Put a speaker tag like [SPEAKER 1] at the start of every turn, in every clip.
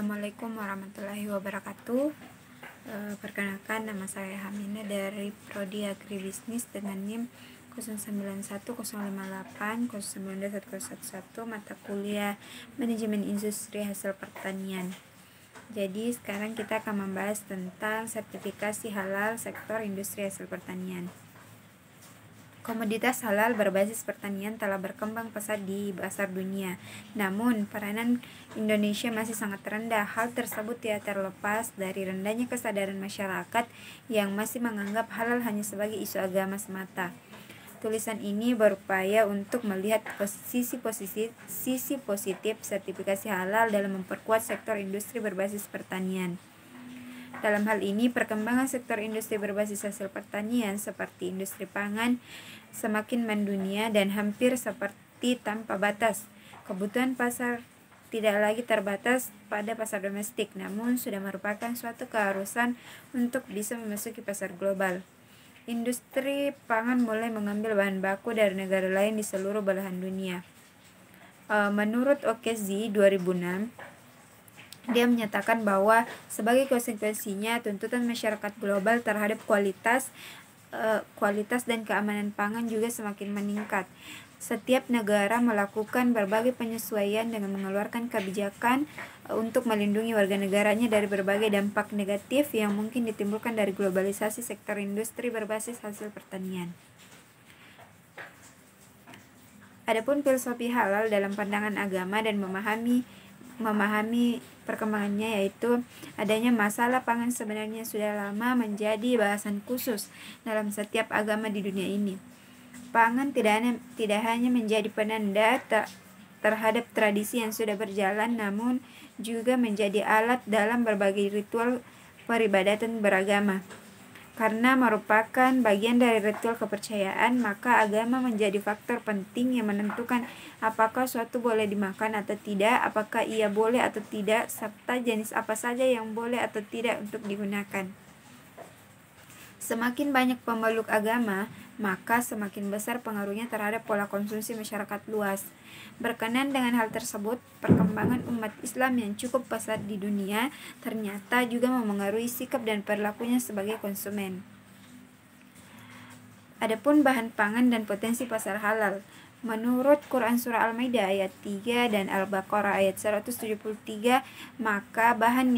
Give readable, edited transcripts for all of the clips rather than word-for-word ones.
[SPEAKER 1] Assalamualaikum warahmatullahi wabarakatuh. Perkenalkan, nama saya Hamina dari Prodi Agribisnis dengan NIM 091058092111 mata kuliah Manajemen Industri Hasil Pertanian. Jadi sekarang kita akan membahas tentang sertifikasi halal sektor industri hasil pertanian. Komoditas halal berbasis pertanian telah berkembang pesat di pasar dunia. Namun, peranan Indonesia masih sangat rendah. Hal tersebut tidak terlepas dari rendahnya kesadaran masyarakat yang masih menganggap halal hanya sebagai isu agama semata. Tulisan ini berupaya untuk melihat sisi positif sertifikasi halal dalam memperkuat sektor industri berbasis pertanian. Dalam hal ini, perkembangan sektor industri berbasis hasil pertanian seperti industri pangan semakin mendunia dan hampir seperti tanpa batas. Kebutuhan pasar tidak lagi terbatas pada pasar domestik, namun sudah merupakan suatu keharusan untuk bisa memasuki pasar global. Industri pangan mulai mengambil bahan baku dari negara lain di seluruh belahan dunia. Menurut OKZ 2006, dia menyatakan bahwa sebagai konsekuensinya tuntutan masyarakat global terhadap kualitas dan keamanan pangan juga semakin meningkat. Setiap negara melakukan berbagai penyesuaian dengan mengeluarkan kebijakan untuk melindungi warga negaranya dari berbagai dampak negatif yang mungkin ditimbulkan dari globalisasi sektor industri berbasis hasil pertanian. Adapun filosofi halal dalam pandangan agama dan memahami perkembangannya, yaitu adanya masalah pangan sebenarnya sudah lama menjadi bahasan khusus dalam setiap agama di dunia ini. Pangan tidak hanya menjadi penanda terhadap tradisi yang sudah berjalan, namun juga menjadi alat dalam berbagai ritual peribadatan beragama. Karena merupakan bagian dari ritual kepercayaan, maka agama menjadi faktor penting yang menentukan apakah suatu boleh dimakan atau tidak, apakah ia boleh atau tidak, serta jenis apa saja yang boleh atau tidak untuk digunakan. Semakin banyak pemeluk agama, maka semakin besar pengaruhnya terhadap pola konsumsi masyarakat luas. Berkenan dengan hal tersebut, perkembangan umat Islam yang cukup pesat di dunia ternyata juga memengaruhi sikap dan perilakunya sebagai konsumen. Adapun bahan pangan dan potensi pasar halal. Menurut Quran Surah Al-Maidah ayat 3 dan Al-Baqarah ayat 173, maka bahan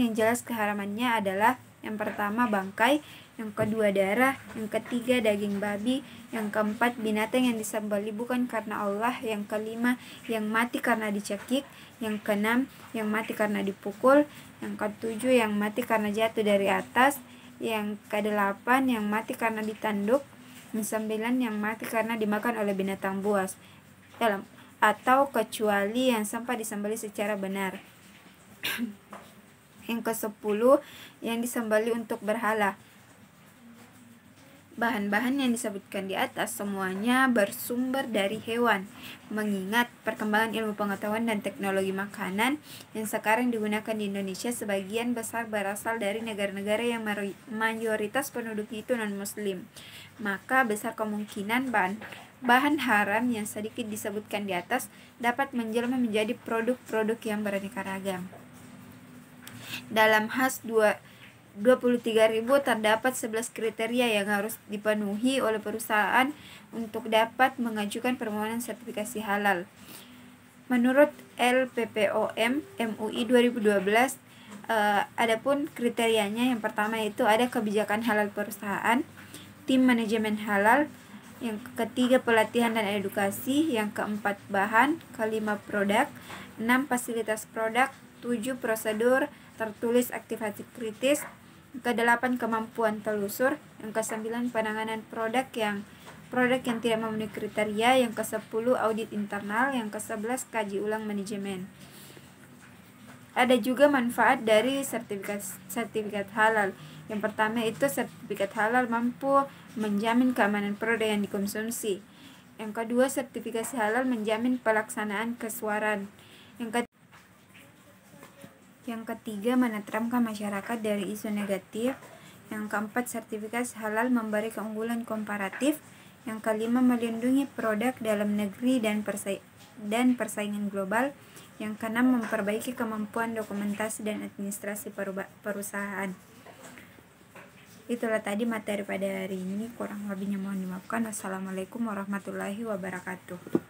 [SPEAKER 1] yang jelas keharamannya adalah: yang pertama bangkai, yang kedua darah, yang ketiga daging babi, yang keempat binatang yang disembelih bukan karena Allah, yang kelima yang mati karena dicekik, yang keenam yang mati karena dipukul, yang ketujuh yang mati karena jatuh dari atas, yang kedelapan yang mati karena ditanduk, yang sembilan yang mati karena dimakan oleh binatang buas, atau kecuali yang sampai disembelih secara benar. Yang ke-10 yang disembelih untuk berhala. Bahan-bahan yang disebutkan di atas semuanya bersumber dari hewan, mengingat perkembangan ilmu pengetahuan dan teknologi makanan yang sekarang digunakan di Indonesia sebagian besar berasal dari negara-negara yang mayoritas penduduknya itu non-muslim. Maka besar kemungkinan bahan haram yang sedikit disebutkan di atas dapat menjelma menjadi produk-produk yang beraneka ragam. Dalam HAS 23.000 terdapat 11 kriteria yang harus dipenuhi oleh perusahaan untuk dapat mengajukan permohonan sertifikasi halal. Menurut LPPOM MUI 2012, adapun kriterianya yang pertama itu ada kebijakan halal perusahaan, tim manajemen halal, yang ketiga pelatihan dan edukasi, yang keempat bahan, kelima produk, 6 fasilitas produk, 7 prosedur tertulis aktivasi kritis, yang ke-8 kemampuan telusur, yang ke-9 penanganan produk yang tidak memenuhi kriteria, yang ke-10 audit internal, yang ke-11 kaji ulang manajemen. Ada juga manfaat dari sertifikat halal. Yang pertama itu sertifikat halal mampu menjamin keamanan produk yang dikonsumsi. Yang kedua, sertifikasi halal menjamin pelaksanaan kesuaran. Yang ketiga, menenteramkan masyarakat dari isu negatif. Yang keempat, sertifikasi halal memberi keunggulan komparatif. Yang kelima, melindungi produk dalam negeri dan persaingan global. Yang keenam, memperbaiki kemampuan dokumentasi dan administrasi perusahaan. Itulah tadi materi pada hari ini, kurang lebihnya mohon dimaafkan. Wassalamualaikum warahmatullahi wabarakatuh.